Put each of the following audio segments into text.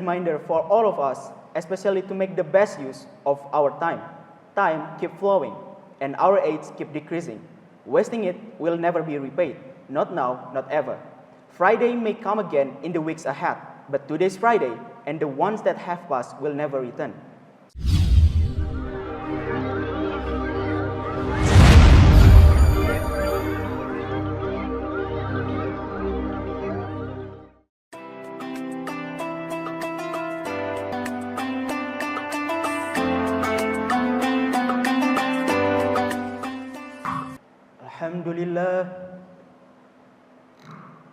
reminder for all of us, especially to make the best use of our time. Time keep flowing, and our age keep decreasing. Wasting it will never be repaid, not now, not ever. Friday may come again in the weeks ahead, but today's Friday, and the ones that have passed will never return.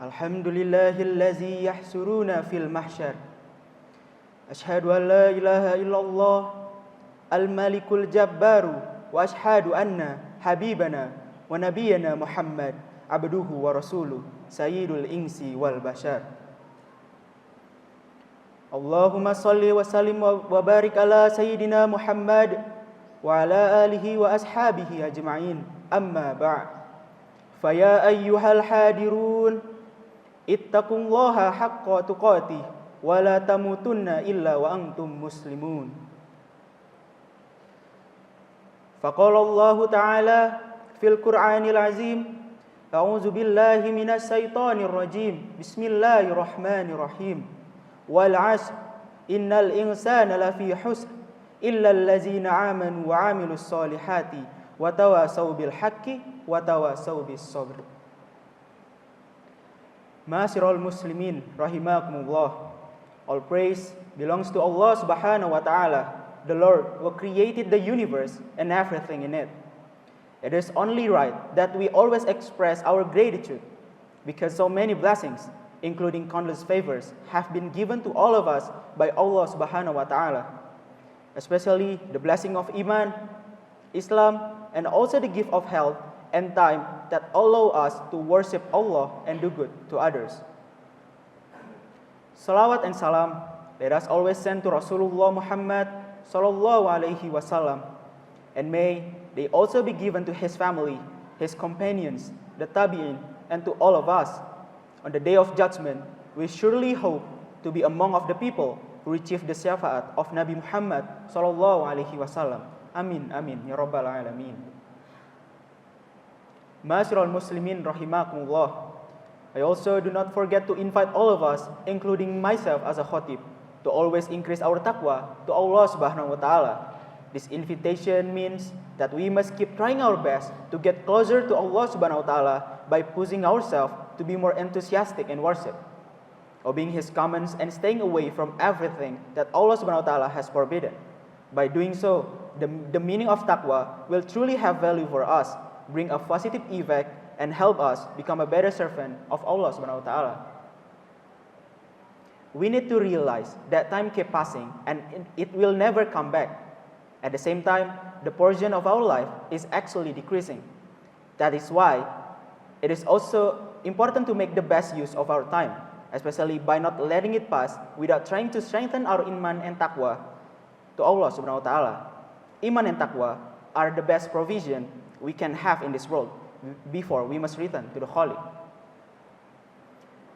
Alhamdulillahillazi yahsuruna fil mahsyar. Ashhadu an la ilaha illallah al-malikul jabbaru wa ashhadu anna habibana wa nabiyyana Muhammad abduhu wa rasuluh sayyidul insi wal bashar. Allahumma salli wa sallim wa barik ala sayyidina Muhammad wa ala alihi wa ashabihi ajma'in. Amma ba'd. Faya ayyuhal hadirun, ittaqullaha haqqa tuqatih wa la tamutunna illa wa antum muslimun. Faqala Allah Ta'ala fil Qur'anil Azim, a'udzu billahi minasy syaithanir rajim. Bismillahirrahmanirrahim. Wal 'ashr, innal insana lafi husr illa allazina amanu wa 'amilus solihati wa tawasaw bil haqqi wa tawasaw bis sabr. Ma'asyiral muslimin rahimakumullah. All praise belongs to Allah Subhanahu wa Ta'ala, the Lord who created the universe and everything in it. It is only right that we always express our gratitude because so many blessings, including countless favors, have been given to all of us by Allah Subhanahu wa Ta'ala, especially the blessing of Iman, Islam, and also the gift of health and time that allow us to worship Allah and do good to others. Salawat and salam, let us always send to Rasulullah Muhammad sallallahu alaihi wasallam, and may they also be given to his family, his companions, the tabi'in, and to all of us. On the day of judgment, we surely hope to be among of the people who receive the syafaat of Nabi Muhammad sallallahu alaihi wasallam. Amin, amin, ya rabbal alamin. Ma'asyiral muslimin rahimakumullah. I also do not forget to invite all of us, including myself as a khatib, to always increase our taqwa to Allah Subhanahu wa Ta'ala. This invitation means that we must keep trying our best to get closer to Allah Subhanahu wa Ta'ala by pushing ourselves to be more enthusiastic in worship, obeying His commands and staying away from everything that Allah Subhanahu wa Ta'ala has forbidden. By doing so, the meaning of taqwa will truly have value for us, bring a positive effect, and help us become a better servant of Allah Subhanahu wa Ta'ala. We need to realize that time keeps passing and it will never come back. At the same time, the portion of our life is actually decreasing. That is why it is also important to make the best use of our time, especially by not letting it pass without trying to strengthen our iman and taqwa to Allah Subhanahu wa Ta'ala. Iman and taqwa are the best provision we can have in this world before we must return to the Holy.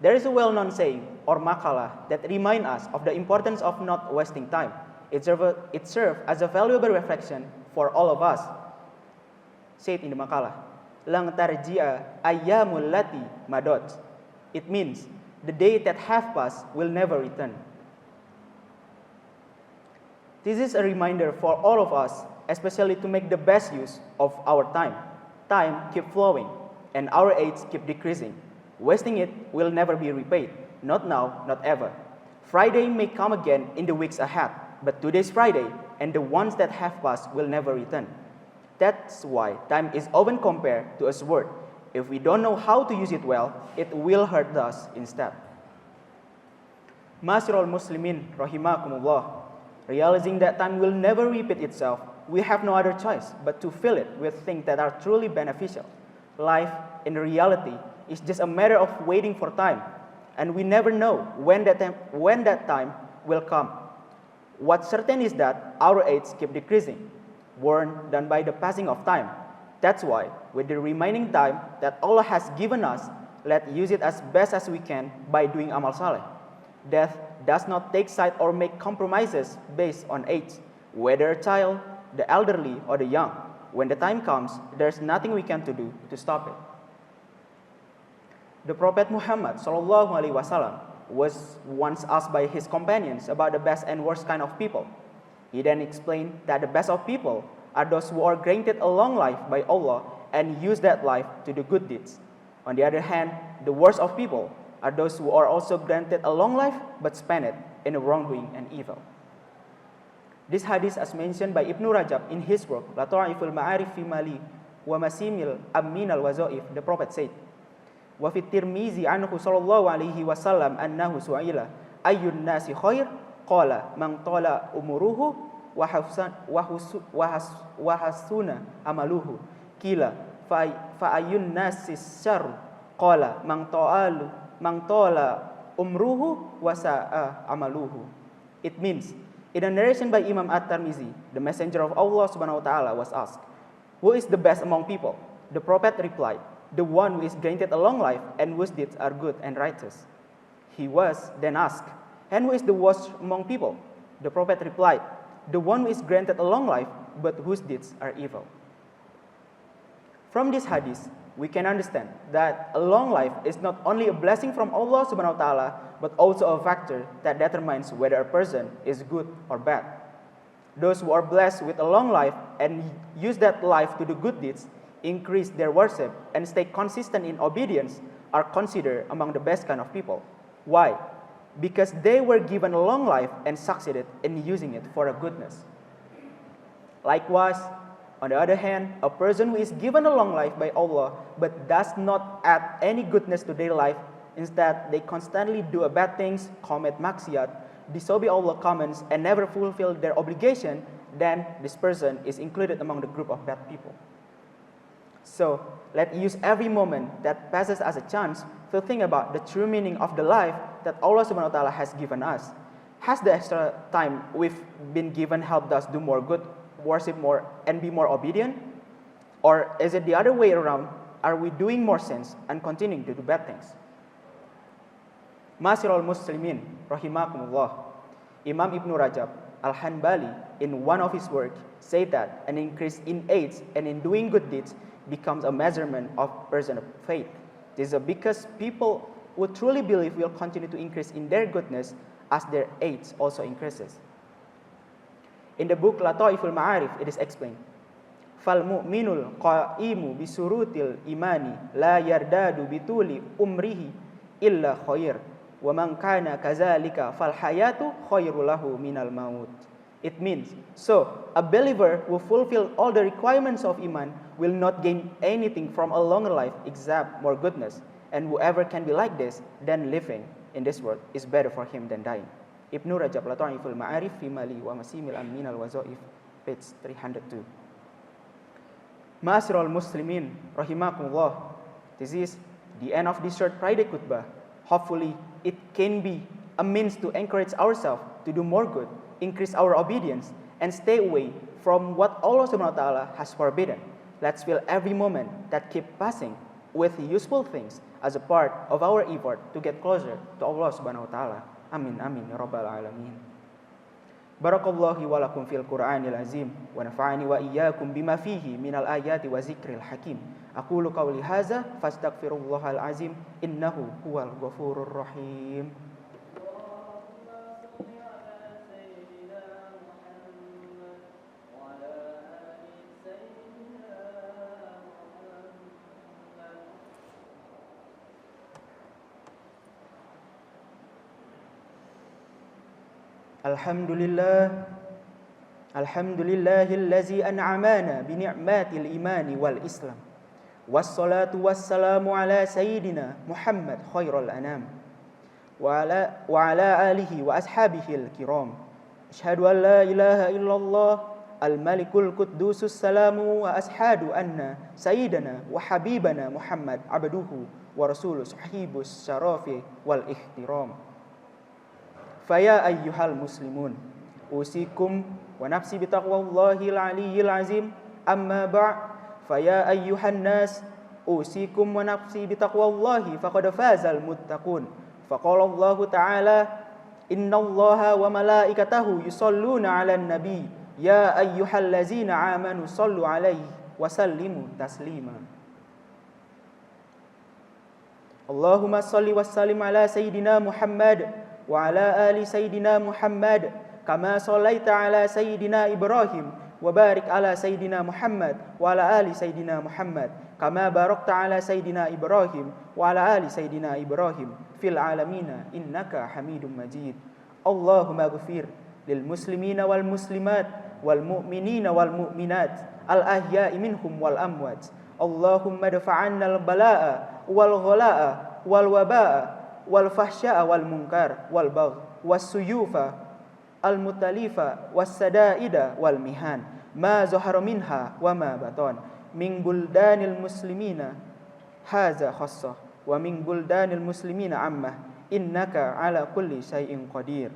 There is a well-known saying or makalah that reminds us of the importance of not wasting time. It serves as a valuable reflection for all of us. Said in the makalah, "Lang tarji'a ayyamul lati madot." It means the day that have passed will never return. This is a reminder for all of us, especially to make the best use of our time. Time keep flowing, and our age keep decreasing. Wasting it will never be repaid, not now, not ever. Friday may come again in the weeks ahead, but today's Friday, and the ones that have passed will never return. That's why time is often compared to a sword. If we don't know how to use it well, it will hurt us instead. Ma'asyiral muslimin rahimakumullah. Realizing that time will never repeat itself, we have no other choice but to fill it with things that are truly beneficial. Life, in reality, is just a matter of waiting for time, and we never know when that time will come. What's certain is that our age keep decreasing, worn down by the passing of time. That's why, with the remaining time that Allah has given us, let's use it as best as we can by doing amal saleh. Death does not take side or make compromises based on age, whether a child, the elderly, or the young. When the time comes, there's nothing we can do to stop it. The Prophet Muhammad SAW was once asked by his companions about the best and worst kind of people. He then explained that the best of people are those who are granted a long life by Allah and use that life to do good deeds. On the other hand, the worst of people are those who are also granted a long life but spend it in wrongdoing and evil. This hadith, as mentioned by Ibn Rajab in his work, Lata'iful Ma'arif fi Mali wa Masimil Amin al-Wazaif, the Prophet said, wa fi Tirmizi anhu sallallahu alaihi wasallam annahu su'ila ayyun nasi khair qala man tala umuruhu wa hasuna amaluhu kila fa ayyun nasi syarr qala man tala umruhu wa sa'a amaluhu. It means, in a narration by Imam At-Tirmizi, the messenger of Allah subhanahu wa ta'ala was asked, who is the best among people? The Prophet replied, the one who is granted a long life and whose deeds are good and righteous. He was then asked, and who is the worst among people? The Prophet replied, the one who is granted a long life but whose deeds are evil. From this hadith, we can understand that a long life is not only a blessing from Allah subhanahu wa ta'ala, but also a factor that determines whether a person is good or bad. Those who are blessed with a long life and use that life to do good deeds, increase their worship, and stay consistent in obedience are considered among the best kind of people. Why? Because they were given a long life and succeeded in using it for a goodness. Likewise, on the other hand, a person who is given a long life by Allah but does not add any goodness to their life, instead they constantly do bad things, commit maksiat, disobey Allah's commands, and never fulfill their obligation, then this person is included among the group of bad people. So, let's use every moment that passes as a chance to think about the true meaning of the life that Allah subhanahu wa ta'ala has given us. Has the extra time we've been given helped us do more good, worship more, and be more obedient? Or is it the other way around? Are we doing more sins and continuing to do bad things? Ma'asyiral Muslimin, rahimakumullah. Imam Ibn Rajab Al-Hanbali, in one of his works, said that an increase in age and in doing good deeds becomes a measurement of person of faith. This is because people who truly believe will continue to increase in their goodness as their age also increases. In the book Lata'iful Ma'arif, it is explained, Fal mu'minul qa'imu bisurutil imani la yardadu bituli umrihi illa khair wa man kana kazalika fal hayatu khairu lahu minal maut. It means, so a believer who fulfill all the requirements of iman will not gain anything from a longer life except more goodness, and whoever can be like this, then living in this world is better for him than dying. Ibn Rajab Lata'iful Ma'arif fi Mali wa Masimil Amin al-Wazaif, page 302. Ma'asyiral Muslimin, rahimakumullah. This is the end of this short Friday khutbah. Hopefully, it can be a means to encourage ourselves to do more good, increase our obedience, and stay away from what Allah subhanahu wa ta'ala has forbidden. Let's fill every moment that keep passing with useful things as a part of our effort to get closer to Allah subhanahu wa ta'ala. Amin amin ya rabbal alamin. Barakallahu wa lakum fil Qur'anil azim wa nafa'ani wa iyyakum bima fihi minal ayati wa zikril hakim. Aqulu qawli hadza fastaghfirullahal azim innahu huwal ghafurur rahim. Alhamdulillahillazi an'amana bi ni'matil imani wal islam. Wassalatu wassalamu ala sayyidina Muhammad khairul anam wa ala alihi wa ashabihil kiram. Asyhadu an la ilaha illallah al-malikul quddusus salamu wa ashhadu anna sayyidana wa habibana Muhammad abduhu wa rasuluh sahibus syarafi wal ihtiram. Faya ayyuhal muslimun, usikum wa nafsi bitaqwallahil aliyyil azim, amma ba' faya ayyuhan nas, usikum wa nafsi bitaqwallahi faqad fazal muttaqun. Faqala Allah ta'ala, Innallaha wa malaikatahu yusholluna 'alan nabi. Ya ayyuhallazina amanu shollu 'alaihi wa sallimu taslima. Allahumma shalli wa sallim ala sayyidina Muhammad wa ala ali sayyidina Muhammad kama shallaita ala sayyidina Ibrahim wa barik ala sayyidina Muhammad wa ala ali sayyidina Muhammad kama barakta ala sayyidina Ibrahim wa ala ali sayyidina Ibrahim fil alamina innaka Hamidum Majid. Allahumma ighfir lil muslimina wal muslimat wal mu'minina wal mu'minat al ahya'i minhum wal amwat. Allahumma dafa'anna al bala'a wal ghala'a wal waba'a wal fahsya'a wal munkar wal bagh was suyufa al mutalifa was sadaida wal mihan ma zahara minha wa ma batan min buldanil muslimina haza khassah wa min buldanil muslimina ammah innaka ala kulli syai'in qadir.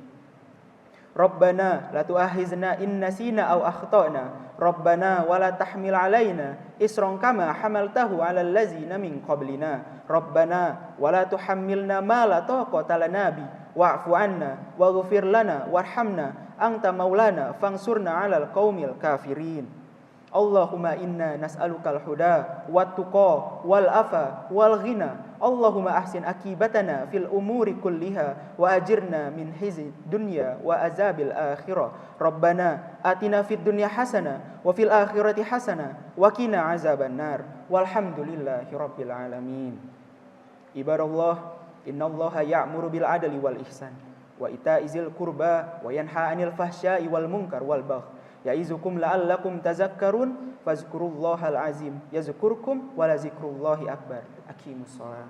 Rabbana la tu'akhizna in nasina aw akhtana Rabbana wa la tahmil alaina isran kama hamaltahu 'alal ladzina min qablina Rabbana wa la tuhammilna ma la taqata lana bi wa'fu 'anna waghfir lana warhamna anta maulana fansurna 'alal qaumil kafirin. Allahumma inna nas'alukal huda wat tuqa wal afa wal ghina. Allahumma ahsin akibatana fil umuri kulliha wa ajirna min khizi dunya wa azabil akhirah. Rabbana atina fid dunya hasana wa fil akhirati hasana wa qina azaban nar. Walhamdulillahi rabbil alamin. Ibadallah, innallaha ya'muru bil adli wal ihsan wa ita'izil qurba wa yanha 'anil fahsya'i wal munkar wal bagh. Ya'izukum la'allakum tazakkarun fazkurullahal azim yazkurkum wa la zikrullahi akbar. Aqimus shalah.